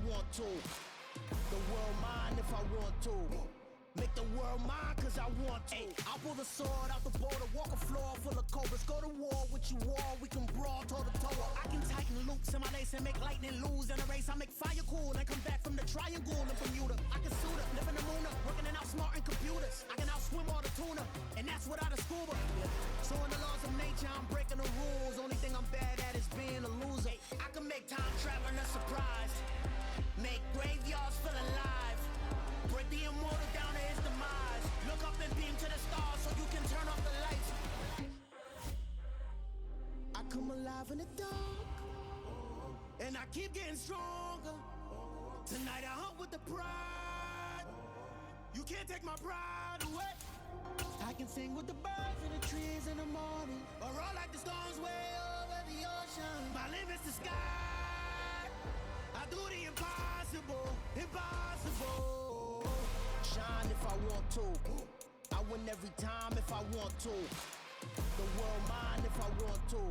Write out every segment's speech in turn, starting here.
want to. The world mine if I want to. Make the world mine cause I want to. Ay, I'll pull the sword out the border, walk a floor full of cobras. Go to war with you all, we can brawl toe to toe. I can tighten loops in my lace and make lightning lose in a race. I make fire cool and come back from the triangle in Bermuda. I can suit up, live in the moon up, working and outsmarting computers. I can outswim all the tuna, and that's without a scuba. So in the laws of nature, I'm breaking the rules. Only thing I'm bad at is being a loser. Ay, I can make time traveling a surprise. Make graveyards feel alive. Break the immortal down to his demise. Look up and beam to the stars so you can turn off the lights. I come alive in the dark, and I keep getting stronger. Tonight I hunt with the pride. You can't take my pride away. I can sing with the birds in the trees in the morning, or roll like the storms way over the ocean. My limit's the sky. I do the impossible, impossible. Shine if I want to. I win every time if I want to. The world mine if I want to.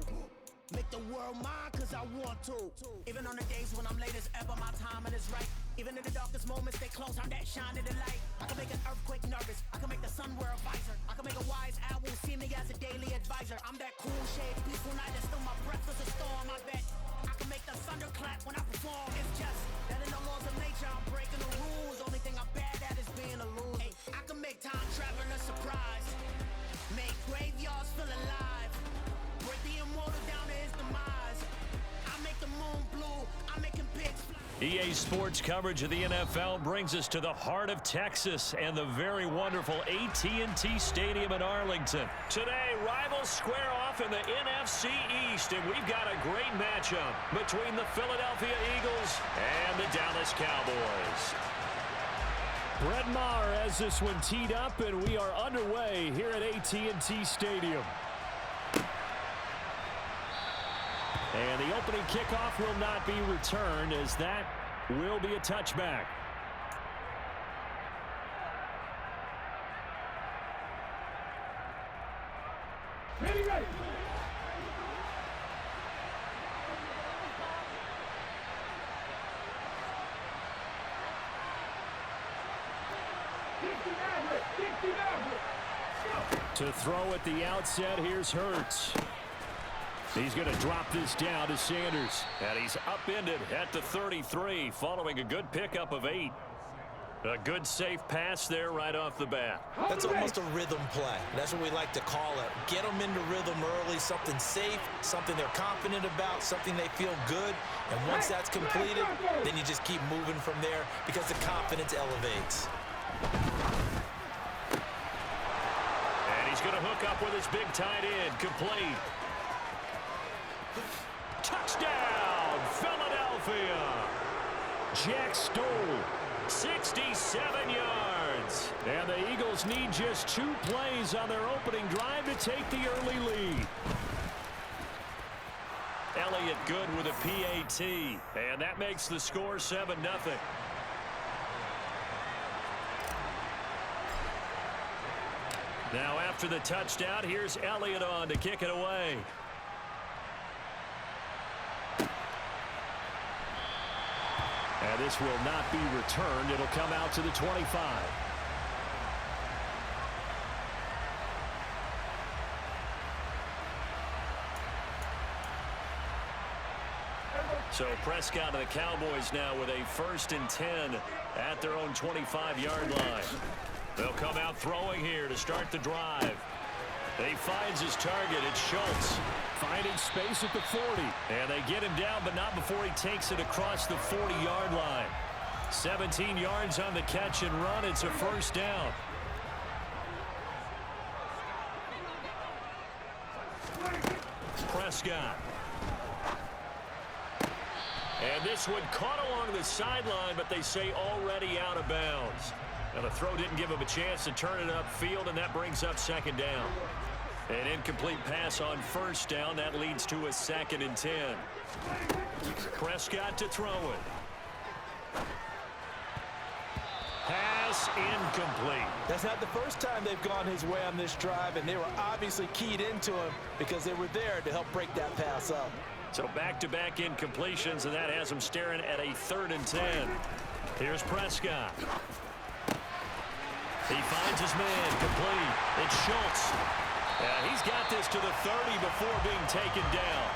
Make the world mine cause I want to. Even on the days when I'm late as ever, my timing is right. Even in the darkest moments, stay close, I'm that shine in the light. I can make an earthquake nervous, I can make the sun wear a visor. I can make a wise owl see me as a daily advisor. I'm that cool shade, peaceful night, and still my breath is a storm, I bet. I can make the thunder clap when I perform. It's just that in the laws of nature, I'm breaking the rules. Only thing I'm bad at is being a loser. Hey, I can make time traveling a surprise. Make graveyards feel alive. Break the immortal down to his demise. I make the moon blue, I make him pitch fly. EA Sports coverage of the NFL brings us to the heart of Texas and the very wonderful AT&T Stadium in Arlington. Today, rivals square off in the NFC East, and we've got a great matchup between the Philadelphia Eagles and the Dallas Cowboys. Brett Maher has this one teed up, and we are underway here at AT&T Stadium. And the opening kickoff will not be returned, as that will be a touchback. Ready. To throw at the outset, here's Hurts. He's going to drop this down to Sanders. And he's upended at the 33 following a good pickup of 8. A good safe pass there right off the bat. That's almost a rhythm play. That's what we like to call it. Get them into rhythm early, something safe, something they're confident about, something they feel good. And once that's completed, then you just keep moving from there because the confidence elevates. And he's going to hook up with his big tight end, complete. Touchdown, Philadelphia! Jack Stoll, 67 yards. And the Eagles need just 2 plays on their opening drive to take the early lead. Elliott good with a PAT, and that makes the score 7-0. Now after the touchdown, here's Elliott on to kick it away. And this will not be returned. It'll come out to the 25. So Prescott and the Cowboys now with a 1st and 10 at their own 25-yard line. They'll come out throwing here to start the drive. He finds his target. It's Schultz. Finding space at the 40. And they get him down, but not before he takes it across the 40-yard line. 17 yards on the catch and run. It's a 1st down. Prescott. And this one caught along the sideline, but they say already out of bounds. Now the throw didn't give him a chance to turn it upfield, and that brings up 2nd down. An incomplete pass on 1st down. That leads to a 2nd and 10. Prescott to throw it. Pass incomplete. That's not the first time they've gone his way on this drive, and they were obviously keyed into him because they were there to help break that pass up. So back-to-back incompletions, and that has him staring at a 3rd and 10. Here's Prescott. He finds his man, complete. It's Schultz. Yeah, he's got this to the 30 before being taken down.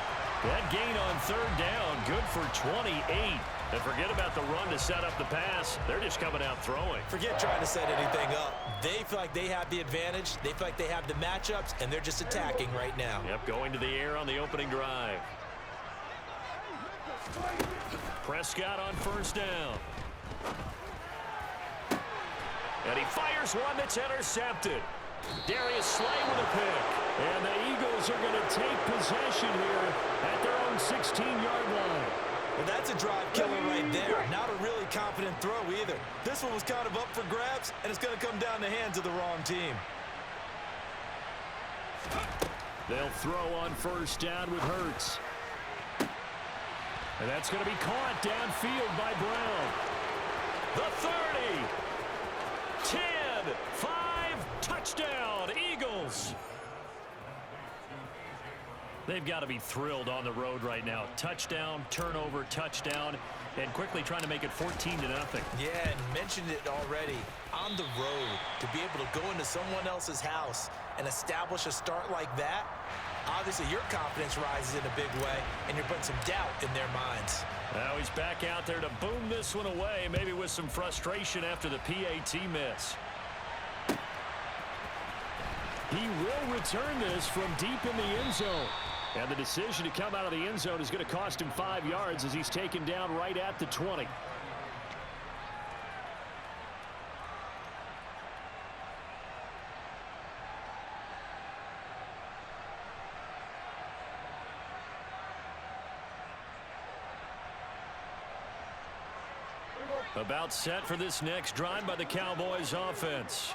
That gain on 3rd down, good for 28. And forget about the run to set up the pass. They're just coming out throwing. Forget trying to set anything up. They feel like they have the advantage. They feel like they have the matchups, and they're just attacking right now. Yep, going to the air on the opening drive. Prescott on 1st down. And he fires one that's intercepted. Darius Slay with a pick. And the Eagles are going to take possession here at their own 16-yard line. Well, that's a drive killer right there. Not a really confident throw either. This one was kind of up for grabs, and it's going to come down the hands of the wrong team. They'll throw on 1st down with Hurts. And that's going to be caught downfield by Brown. The 30. 10. 5. Touchdown, Eagles. They've got to be thrilled on the road right now. Touchdown, turnover, touchdown, and quickly trying to make it 14-0. Yeah, and mentioned it already. On the road, to be able to go into someone else's house and establish a start like that, obviously your confidence rises in a big way, and you're putting some doubt in their minds. Now he's back out there to boom this one away, maybe with some frustration after the PAT miss. He will return this from deep in the end zone. And the decision to come out of the end zone is going to cost him 5 yards as he's taken down right at the 20. About set for this next drive by the Cowboys offense.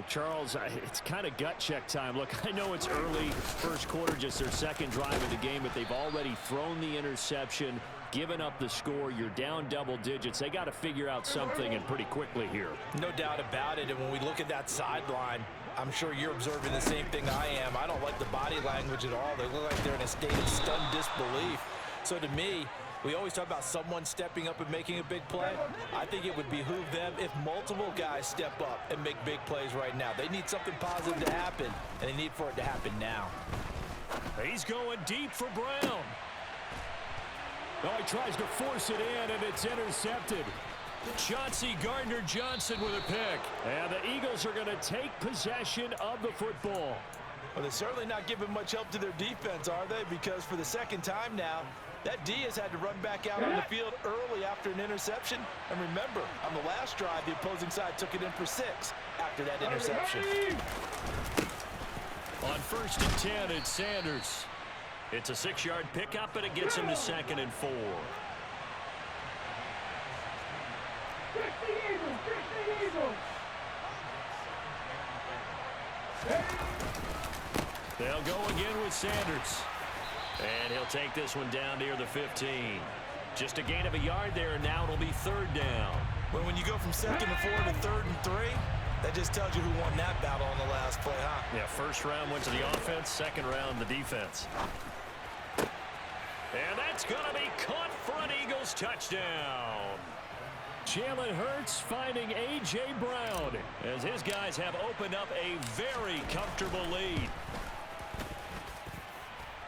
Charles, it's kind of gut check time. Look, I know it's early, 1st quarter, just their 2nd drive of the game, but they've already thrown the interception, given up the score. You're down double digits. They got to figure out something, and pretty quickly here. No doubt about it, and when we look at that sideline, I'm sure you're observing the same thing I am. I don't like the body language at all. They look like they're in a state of stunned disbelief. So to me, we always talk about someone stepping up and making a big play. I think it would behoove them if multiple guys step up and make big plays right now. They need something positive to happen, and they need for it to happen now. He's going deep for Brown. Oh, he tries to force it in, and it's intercepted. Chauncey Gardner-Johnson with a pick. And the Eagles are going to take possession of the football. Well, they're certainly not giving much help to their defense, are they? Because for the 2nd time now, that D has had to run back out on the field early after an interception. And remember, on the last drive, the opposing side took it in for 6 after that interception. On 1st and 10, it's Sanders. It's a 6-yard pickup, and it gets him to 2nd and 4. They'll go again with Sanders. And he'll take this one down near the 15. Just a gain of a yard there, and now it'll be 3rd down. Well, when you go from 2nd and 4 to 3rd and 3, that just tells you who won that battle on the last play, huh? Yeah, 1st round went to the offense, 2nd round the defense. And that's going to be caught for an Eagles touchdown. Jalen Hurts finding A.J. Brown as his guys have opened up a very comfortable lead.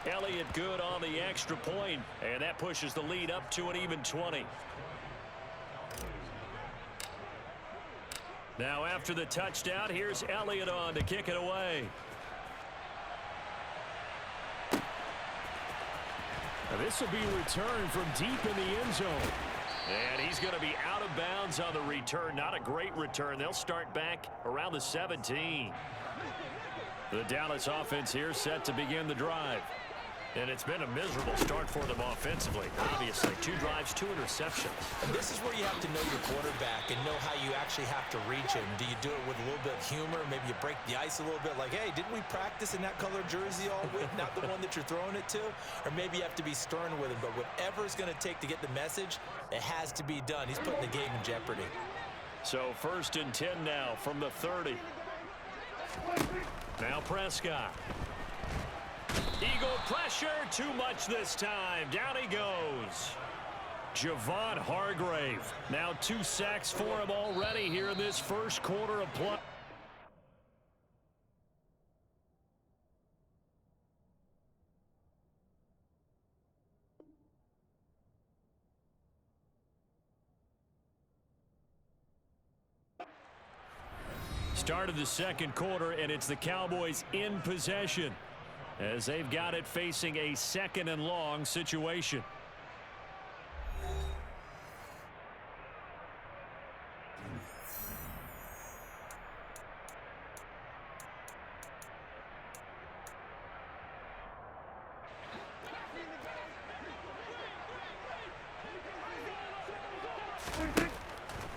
Elliott good on the extra point, and that pushes the lead up to an even 20. Now after the touchdown, here's Elliott on to kick it away. Now this will be returned from deep in the end zone. And he's going to be out of bounds on the return. Not a great return. They'll start back around the 17. The Dallas offense here set to begin the drive. And it's been a miserable start for them offensively. Obviously, 2 drives, 2 interceptions. And this is where you have to know your quarterback and know how you actually have to reach him. Do you do it with a little bit of humor? Maybe you break the ice a little bit like, hey, didn't we practice in that color jersey all week? Not the one that you're throwing it to? Or maybe you have to be stern with him. But whatever it's going to take to get the message, it has to be done. He's putting the game in jeopardy. So 1st and 10 now from the 30. Now Prescott. Eagle pressure, too much this time. Down he goes. Javon Hargrave. Now 2 sacks for him already here in this first quarter of play. Start of the second quarter, and it's the Cowboys in possession as they've got it facing a 2nd and long situation.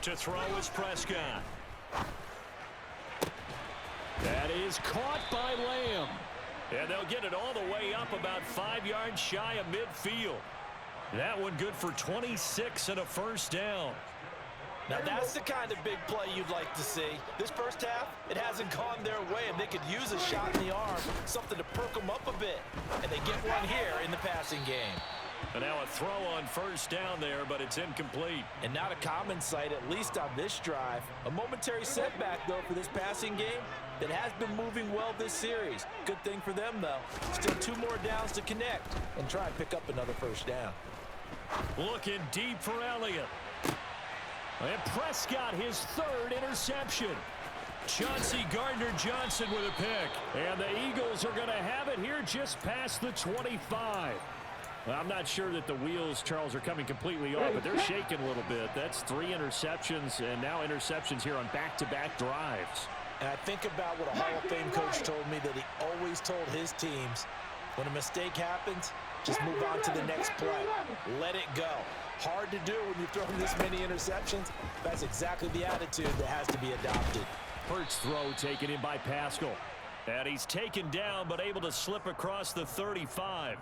To throw is Prescott. That is caught by Lamb. And they'll get it all the way up about 5 yards shy of midfield. That one good for 26 and a first down. Now that's the kind of big play you'd like to see. This first half, it hasn't gone their way, and they could use a shot in the arm, something to perk them up a bit. And they get one here in the passing game. And now a throw on first down there, but it's incomplete. And not a common sight, at least on this drive. A momentary setback, though, for this passing game that has been moving well this series. Good thing for them, though. Still 2 more downs to connect and try and pick up another first down. Looking deep for Elliott. And Prescott, his 3rd interception. Chauncey Gardner-Johnson with a pick. And the Eagles are going to have it here just past the 25. Well, I'm not sure that the wheels, Charles, are coming completely off, but they're shaking a little bit. That's 3 interceptions, and now interceptions here on back-to-back drives. And I think about what a Hall of Fame coach told me, that he always told his teams, when a mistake happens, just move on to the next play. Let it go. Hard to do when you're throwing this many interceptions. That's exactly the attitude that has to be adopted. Hurts throw taken in by Pascal. And he's taken down, but able to slip across the 35.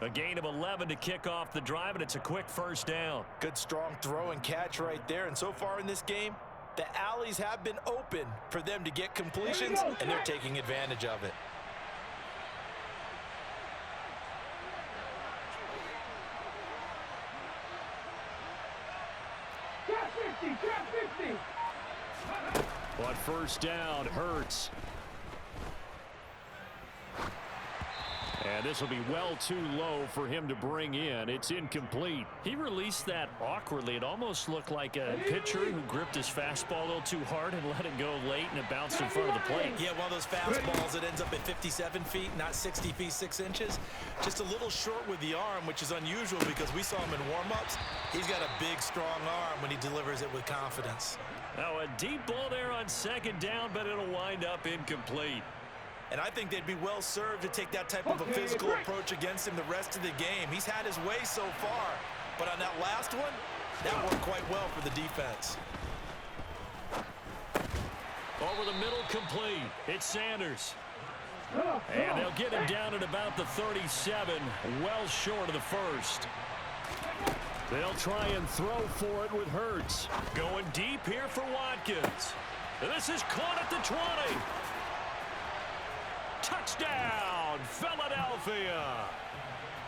A gain of 11 to kick off the drive, and it's a quick first down. Good strong throw and catch right there. And so far in this game, the alleys have been open for them to get completions, and they're taking advantage of it. Trap 50. But first down, Hurts. And this will be well too low for him to bring in. It's incomplete. He released that awkwardly. It almost looked like a pitcher who gripped his fastball a little too hard and let it go late, and it bounced in front of the plate. Yeah, one of those fastballs that ends up at 57 feet, not 60 feet, 6 inches. Just a little short with the arm, which is unusual because we saw him in warm-ups. He's got a big, strong arm when he delivers it with confidence. Now a deep ball there on second down, but it'll wind up incomplete. And I think they'd be well served to take that type of a physical approach against him the rest of the game. He's had his way so far, but on that last one, that worked quite well for the defense. Over the middle, complete. It's Sanders. And they'll get him down at about the 37, well short of the first. They'll try and throw for it with Hurts. Going deep here for Watkins. And this is caught at the 20. Touchdown, Philadelphia.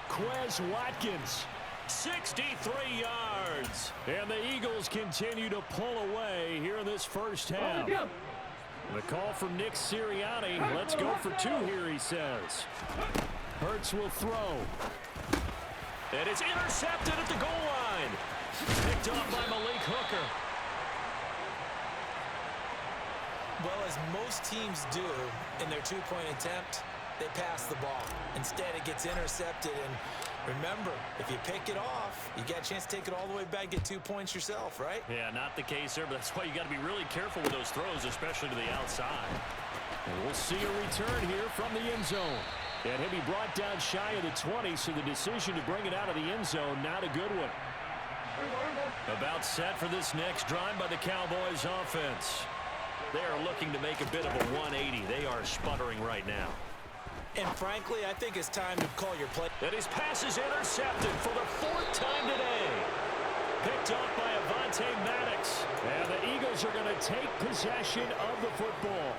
Quez Watkins, 63 yards. And the Eagles continue to pull away here in this first half. The call from Nick Sirianni. Let's go for 2 here, he says. Hurts will throw. And it's intercepted at the goal line. Picked off by Malik Hooker. Well, as most teams do in their 2-point attempt, they pass the ball. Instead, it gets intercepted. And remember, if you pick it off, you got a chance to take it all the way back, get 2 points yourself, right? Yeah, not the case there, but that's why you got to be really careful with those throws, especially to the outside. And we'll see a return here from the end zone. And he'll be brought down shy of the 20, so the decision to bring it out of the end zone, not a good one. About set for this next drive by the Cowboys offense. They are looking to make a bit of a 180. They are sputtering right now. And frankly, I think it's time to call your play. And his pass is intercepted for the 4th time today. Picked off by Avonte Maddox. And the Eagles are going to take possession of the football.